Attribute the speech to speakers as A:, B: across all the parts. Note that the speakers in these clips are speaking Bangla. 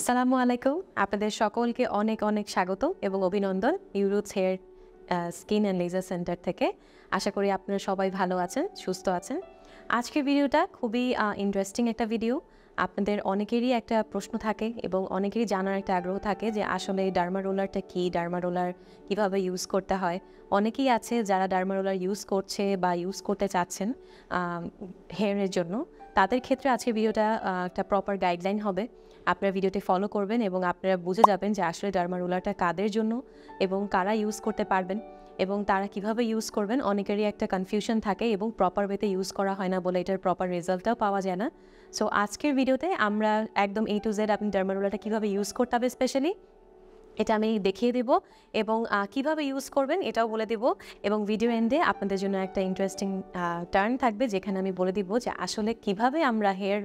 A: আসসালামু আলাইকুম আপনাদের সকলকে অনেক অনেক স্বাগত এবং অভিনন্দন ইউরুথস hair skin and laser centre থেকে। আশা করি আপনারা সবাই ভালো আছেন, সুস্থ আছেন। আজকের ভিডিওটা খুবই ইন্টারেস্টিং একটা ভিডিও। আপনাদের অনেকেরই একটা প্রশ্ন থাকে এবং অনেকেরই জানার একটা আগ্রহ থাকে যে আসলে ডার্মা রোলারটা কী, ডার্মা রোলার কীভাবে ইউজ করতে হয়। অনেকেই আছে যারা ডার্মা রোলার ইউজ করছে বা ইউজ করতে চাচ্ছেন হেয়ারের জন্য। তাদের ক্ষেত্রে আজকে ভিডিওটা একটা প্রপার গাইডলাইন হবে। আপনারা ভিডিওটি ফলো করবেন এবং আপনারা বুঝে যাবেন যে আসলে ডার্মা রোলারটা কাদের জন্য এবং কারা ইউজ করতে পারবেন এবং তারা কিভাবে ইউজ করবেন। অনেকেরই একটা কনফিউশন থাকে এবং প্রপার ওয়েতে ইউজ করা হয় না বলে এটার প্রপার রেজাল্টটাও পাওয়া যায় না। সো আজকের ভিডিওতে আমরা একদম A to Z আপনি ডার্মা রোলারটা কীভাবে ইউজ করতে হবে স্পেশালি এটা আমি দেখিয়ে দেব এবং কিভাবে ইউজ করবেন এটাও বলে দেব এবং ভিডিও এন্ডে আপনাদের জন্য একটা ইন্টারেস্টিং টার্ন থাকবে যেখানে আমি বলে দিব যে আসলে কিভাবে আমরা হেয়ার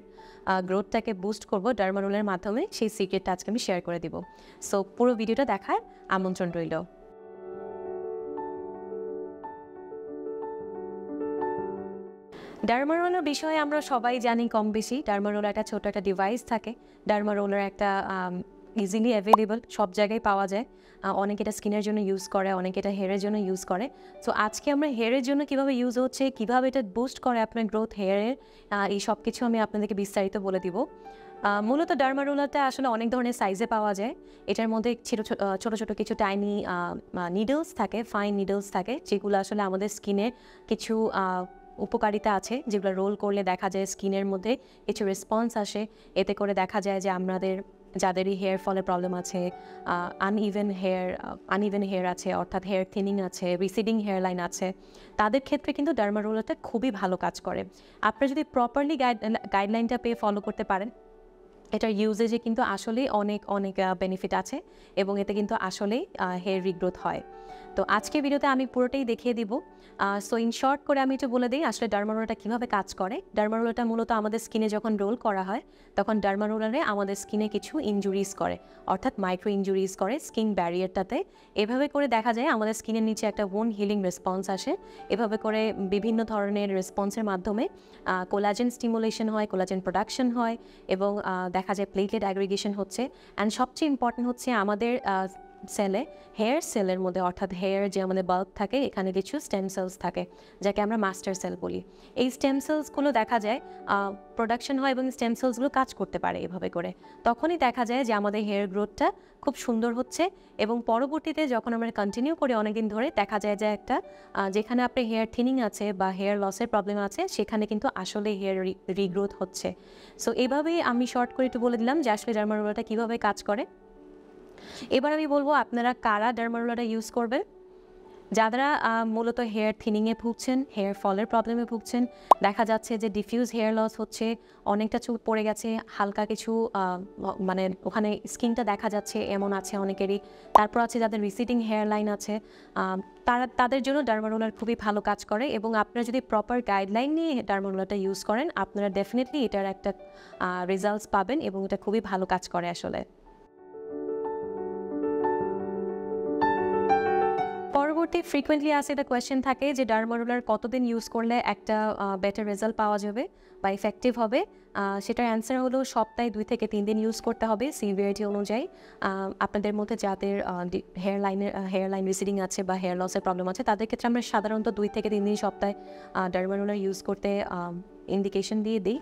A: গ্রোথটাকে বুস্ট করব ডার্মা রোলারের মাধ্যমে, সেই সিক্রেটটা আজকে আমি শেয়ার করে দিব। সো পুরো ভিডিওটা দেখার আমন্ত্রণ রইল। ডার্মা রোলার বিষয়ে আমরা সবাই জানি কম বেশি। ডার্মা রোলার একটা ছোটো একটা ডিভাইস থাকে। ডার্মা রোলার একটা ইজিলি অ্যাভেলেবল, সব জায়গায় পাওয়া যায়। অনেকে এটা স্কিনের জন্য ইউজ করে, অনেকে এটা হেয়ারের জন্য ইউজ করে। সো আজকে আমরা হেয়ারের জন্য কীভাবে ইউজ হচ্ছে, কীভাবে এটা বুস্ট করে আপনার গ্রোথ হেয়ারের, এই সব কিছু আমি আপনাদেরকে বিস্তারিত বলে দিব। মূলত ডার্মা রোলারটা আসলে অনেক ধরনের সাইজে পাওয়া যায়। এটার মধ্যে ছোট ছোট কিছু টাইনি নিডলস থাকে, ফাইন নিডলস থাকে, যেগুলো আসলে আমাদের স্কিনে কিছু উপকারিতা আছে, যেগুলো রোল করলে দেখা যায় স্কিনের মধ্যে কিছু রেসপন্স আসে। এতে করে দেখা যায় যে আমাদের যাদেরই হেয়ার ফলের প্রবলেম আছে, আনইভেন হেয়ার আছে, অর্থাৎ হেয়ার থিনিং আছে, রিসিডিং হেয়ার লাইন আছে, তাদের ক্ষেত্রে কিন্তু ডার্মা রোলারটা খুবই ভালো কাজ করে। আপনারা যদি প্রপারলি গাইডলাইনটা পেয়ে ফলো করতে পারেন, এটার ইউজেজে কিন্তু আসলেই অনেক অনেক বেনিফিট আছে এবং এতে কিন্তু আসলেই হেয়ার রিগ্রোথ হয়। তো আজকে ভিডিওতে আমি পুরোটাই দেখিয়ে দিব। সো ইন শর্ট করে আমি একটু বলে দিই আসলে ডার্মা রোলারটা কীভাবে কাজ করে। ডার্মা রোলারটা মূলত আমাদের স্কিনে যখন রোল করা হয় তখন ডার্মা রোলারে আমাদের স্কিনে কিছু ইনজুরিজ করে, অর্থাৎ মাইক্রো ইনজুরিজ করে স্কিন ব্যারিয়ারটাতে। এভাবে করে দেখা যায় আমাদের স্কিনের নিচে একটা ওন হিলিং রেসপন্স আসে। এভাবে করে বিভিন্ন ধরনের রেসপন্সের মাধ্যমে কোলাজেন স্টিমুলেশন হয়, কোলাজেন প্রোডাকশন হয় এবং দেখা যায় প্লেটলেট অ্যাগ্রিগেশন হচ্ছে। অ্যান্ড সবচেয়ে ইম্পর্টেন্ট হচ্ছে আমাদের সেলে, হেয়ার সেলের মধ্যে, অর্থাৎ হেয়ার যে আমাদের বাল্ব থাকে এখানে কিছু স্টেম সেলস থাকে যাকে আমরা মাস্টার সেল বলি। এই স্টেম সেলসগুলো দেখা যায় প্রোডাকশন হয় এবং স্টেম সেলসগুলো কাজ করতে পারে এভাবে করে। তখনই দেখা যায় যে আমাদের হেয়ার গ্রোথটা খুব সুন্দর হচ্ছে এবং পরবর্তীতে যখন আমরা কন্টিনিউ করি অনেকদিন ধরে দেখা যায় যে একটা যেখানে আপনার হেয়ার থিনিং আছে বা হেয়ার লসের প্রবলেম আছে সেখানে কিন্তু আসলে হেয়ার রিগ্রোথ হচ্ছে। সো এভাবেই আমি শর্ট করে একটু বলে দিলাম যে আসলে ডার্মা রোলারটা কীভাবে কাজ করে। এবার আমি বলবো আপনারা কারা ডার্মা রোলারটা ইউজ করবেন। যারা মূলত হেয়ার থিনিংয়ে ভুগছেন, হেয়ার ফলের প্রবলেমে ভুগছেন, দেখা যাচ্ছে যে ডিফিউজ হেয়ার লস হচ্ছে, অনেকটা চুল পড়ে গেছে, হালকা কিছু মানে ওখানে স্কিনটা দেখা যাচ্ছে এমন আছে অনেকেরই। তারপর আছে যাদের রিসিডিং হেয়ার লাইন আছে, তাদের জন্য ডার্মা রোলার খুবই ভালো কাজ করে এবং আপনারা যদি প্রপার গাইডলাইন নিয়ে ডার্মা রোলারটা ইউজ করেন আপনারা ডেফিনেটলি এটার একটা রেজাল্টস পাবেন এবং এটা খুবই ভালো কাজ করে আসলে। পরবর্তী ফ্রিকুয়েন্টলি আসে একটা কোয়েশ্চেন থাকে যে ডার্মা রোলার কতদিন ইউজ করলে একটা বেটার রেজাল্ট পাওয়া যাবে বা ইফেক্টিভ হবে। সেটার অ্যান্সার হলো সপ্তাহে 2 থেকে 3 দিন ইউজ করতে হবে সিভিয়ারিটি অনুযায়ী। আপনাদের মধ্যে যাদের হেয়ার লাইন রিসিডিং আছে বা হেয়ার লসের প্রবলেম আছে তাদের ক্ষেত্রে আমরা সাধারণত 2 থেকে 3 দিন সপ্তাহে ডার্মা রোলার ইউজ করতে ইন্ডিকেশন দিয়ে দিই।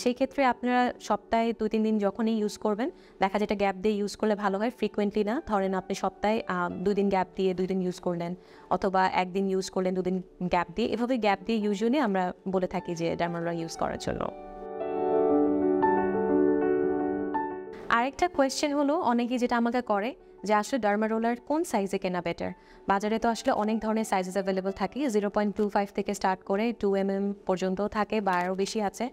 A: সেই ক্ষেত্রে আপনারা সপ্তাহে 2-3 দিন যখনই ইউজ করবেন দেখা যায় এটা গ্যাপ দিয়ে ইউজ করলে ভালো হয়, ফ্রিকুয়েন্টলি না। ধরেন আপনি সপ্তাহে 2 দিন গ্যাপ দিয়ে 2 দিন ইউজ করলেন, অথবা 1 দিন ইউজ করলেন 2 দিন গ্যাপ দিয়ে, এভাবে গ্যাপ দিয়ে ইউজুয়ালি আমরা বলে থাকি যে ডার্মা রোলার ইউজ করার জন্য। আরেকটা কোয়েশ্চেন হলো অনেকেই যেটা আমাকে করে যে আসলে ডার্মা রোলার কোন সাইজে কেনা বেটার। বাজারে তো আসলে অনেক ধরনের সাইজেস অ্যাভেলেবল থাকে, 0.25 থেকে স্টার্ট করে 2 mm পর্যন্ত থাকে বা আরও বেশি আছে।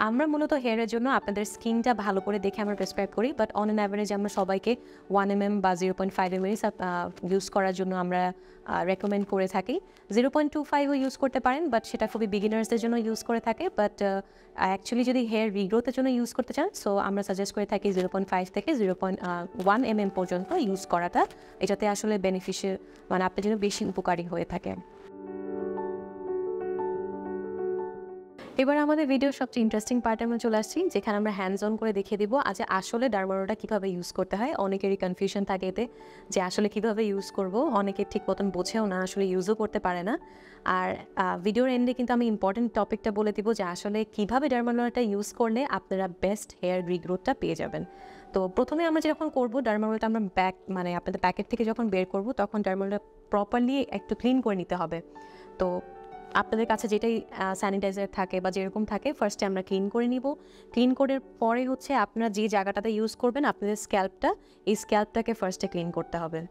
A: আমরা মূলত হেয়ারের জন্য আপনাদের স্কিনটা ভালো করে দেখে আমরা প্রেসক্রাইব করি, বাট অন অ্যান অ্যাভারেজ আমরা সবাইকে 1 mm বা 0.5 mm ইউজ করার জন্য আমরা রেকমেন্ড করে থাকি। 0.25ও ইউজ করতে পারেন, বাট সেটা খুবই বিগিনার্সদের জন্য ইউজ করে থাকে। বাট অ্যাকচুয়ালি যদি হেয়ার রিগ্রোথের জন্য ইউজ করতে চান সো আমরা সাজেস্ট করে থাকি 0.5 থেকে 0.1 mm পর্যন্ত ইউজ করাটা, এটাতে আসলে বেনিফিশিয়াল মানে আপনার জন্য বেশি উপকারী হয়ে থাকে। এবার আমাদের ভিডিওর সবচেয়ে ইন্টারেস্টিং পার্টে আমরা চলে আসছি, যেখানে আমরা হ্যান্ডস অন করে দেখিয়ে দিব আজ আসলে ডার্মা রোলটা কীভাবে ইউজ করতে হয়। অনেকেরই কনফিউশন থাকে এতে যে আসলে কীভাবে ইউজ করব, অনেকে ঠিক মতন বোঝেও না, আসলে ইউজও করতে পারে না। আর ভিডিওর এন্ডে কিন্তু আমি ইম্পর্টেন্ট টপিকটা বলে দিব যে আসলে কীভাবে ডার্মা রোলটা ইউজ করলে আপনারা বেস্ট হেয়ার রিগ্রোথটা পেয়ে যাবেন। তো প্রথমে আমরা যখন করবো ডার্মা রোলটা আমরা আপনাদের প্যাকেট থেকে যখন বের করব তখন ডার্মা রোলটা প্রপারলি একটু ক্লিন করে নিতে হবে। তো আপনাদের কাছে যেটাই স্যানিটাইজার থাকে বা যেরকম থাকে ফার্স্টে আমরা ক্লিন করে নিব। ক্লিন করার পরে হচ্ছে আপনারা যে জায়গাটাতে ইউজ করবেন আপনাদের স্ক্যাল্পটা, এই স্ক্যাল্পটাকে ফার্স্টে ক্লিন করতে হবে।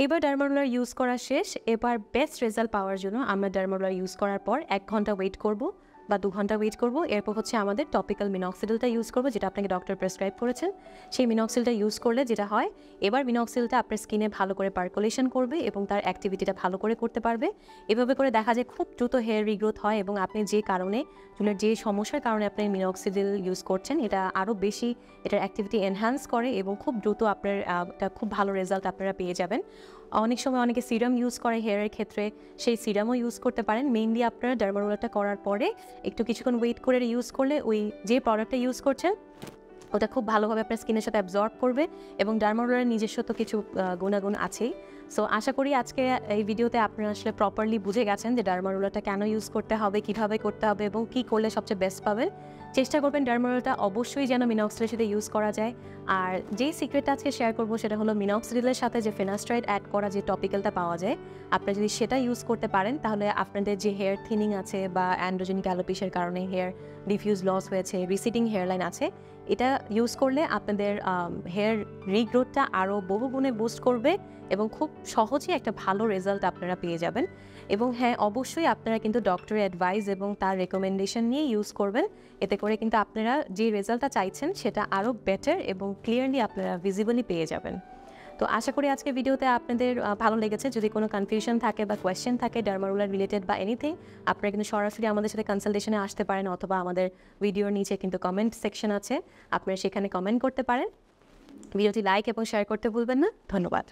A: এবার ডার্মা রোলার ইউজ করা শেষ। এবার বেস্ট রেজাল্ট পাওয়ার জন্য আমরা ডার্মা রোলার ইউজ করার পর 1 ঘন্টা ওয়েট করব বা 2 ঘন্টা ওয়েট করব। এরপর হচ্ছে আমাদের টপিক্যাল মিনক্সিডিলটা ইউজ করব, যেটা আপনাকে ডক্টর প্রেসক্রাইব করেছেন। সেই মিনক্সিলটা ইউজ করলে যেটা হয়, এবার মিনক্সিলটা আপনার স্কিনে ভালো করে পার্কুলেশন করবে এবং তার অ্যাক্টিভিটিটা ভালো করে করতে পারবে। এভাবে করে দেখা যায় খুব দ্রুত হেয়ার রিগ্রোথ হয় এবং আপনি যে কারণে চুলের যে সমস্যার কারণে আপনি মিনক্সিডিল ইউজ করছেন এটা আরও বেশি এটার অ্যাক্টিভিটি এনহ্যান্স করে এবং খুব দ্রুত আপনার খুব ভালো রেজাল্ট আপনারা পেয়ে যাবেন। অনেক সময় অনেকে সিরাম ইউজ করে হেয়ারের ক্ষেত্রে, সেই সিরামও ইউজ করতে পারেন। মেইনলি আপনারা ডার্মা রোলারটা করার পরে একটু কিছুক্ষণ ওয়েট করে ইউজ করলে ওই যে প্রোডাক্টটা ইউজ করছেন ওটা খুব ভালোভাবে আপনার স্কিনের সাথে অ্যাবজর্ব করবে এবং ডার্মা রোলারের নিজস্ব তো কিছু গুণাগুণ আছেই। সো আশা করি আজকে এই ভিডিওতে আপনারা আসলে প্রপারলি বুঝে গেছেন যে ডার্মা রোলারটা কেন ইউজ করতে হবে, কীভাবে করতে হবে এবং কী করলে সবচেয়ে বেস্ট পাবেন। চেষ্টা করবেন ডার্মা রোলারটা অবশ্যই যেন মিনক্সিডিলের সাথে ইউজ করা যায়। আর যেই সিক্রেটটা আজকে শেয়ার করবো সেটা হলো মিনক্সিডিলের সাথে যে ফিনাস্ট্রাইড অ্যাড করা যে টপিক্যালটা পাওয়া যায়, আপনারা যদি সেটা ইউজ করতে পারেন তাহলে আপনাদের যে হেয়ার থিনিং আছে বা অ্যান্ড্রোজেনিক অ্যালোপেশিয়ার কারণে হেয়ার ডিফিউজ লস হয়েছে, রিসিডিং হেয়ারলাইন আছে, এটা ইউজ করলে আপনাদের হেয়ার রিগ্রোথটা আরও বহুগুণে বুস্ট করবে এবং খুব সহজেই একটা ভালো রেজাল্ট আপনারা পেয়ে যাবেন। এবং হ্যাঁ, অবশ্যই আপনারা কিন্তু ডক্টরের অ্যাডভাইস এবং তার রেকমেন্ডেশন নিয়ে ইউজ করবেন। এতে করে কিন্তু আপনারা যে রেজাল্টটা চাইছেন সেটা আরও বেটার এবং ক্লিয়ারলি আপনারা ভিজিবলি পেয়ে যাবেন। তো আশা করি আজকে ভিডিওতে আপনাদের ভালো লেগেছে। যদি কোনো কনফিউশন থাকে বা কোয়েশ্চেন থাকে ডার্মা রোলার রিলেটেড বা এনিথিং, আপনারা কিন্তু সরাসরি আমাদের সাথে কনসালটেশনে আসতে পারেন অথবা আমাদের ভিডিওর নিচে কিন্তু কমেন্ট সেকশন আছে, আপনারা সেখানে কমেন্ট করতে পারেন। ভিডিওটি লাইক এবং শেয়ার করতে ভুলবেন না। ধন্যবাদ।